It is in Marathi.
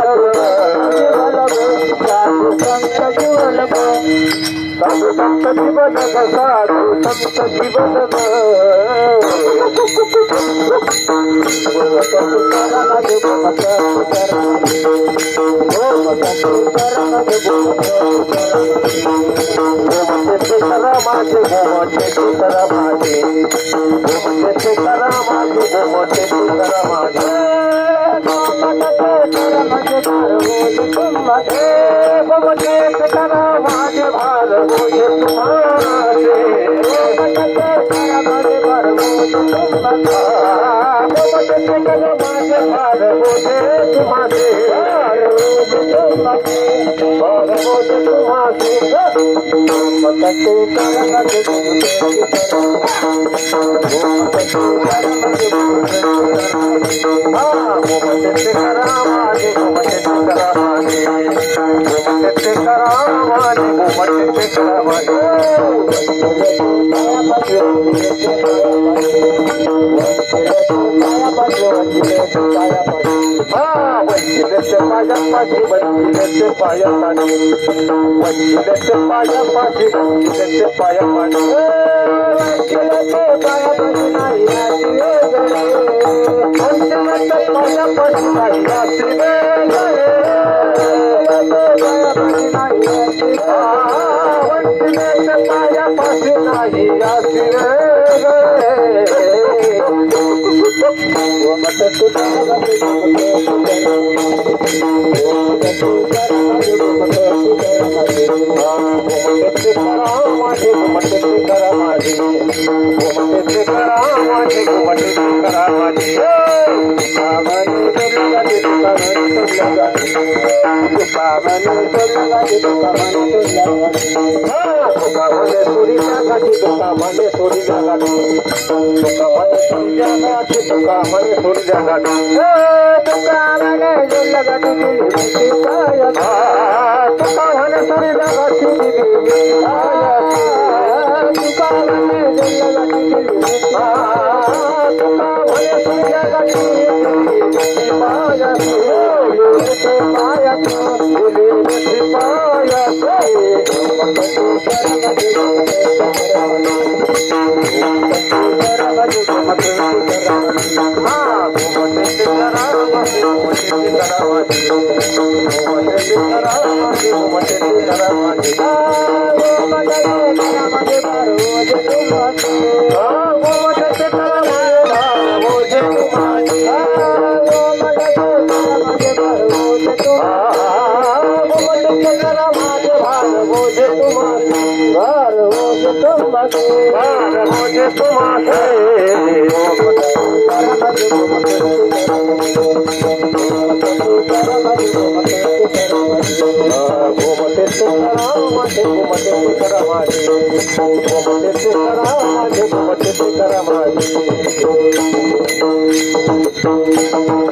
साधू संत जीवन साधू संत जीवन माझे गोमटे करा माझे गोमटे करा माझे गोमटे करा माझे गोमटे करा माझे भार होय तुम्हारे गोमटे करा माझे भार होय तुम्हारे गोमटे करा माझे भार होय तुम्हारे भार होय तुम्हारे गोमटे करा माझे गोमटे करा माझे गोमटे करा माझे गोमटे करा माझे गोमटे करा माझे वंचित पायापाशी वंचित पायापाशी वंचित पायापाशी वंचित पायापाशी पायापाशी नाही वंचित पायापाशी नाही वंचित पायापाशी नाही करा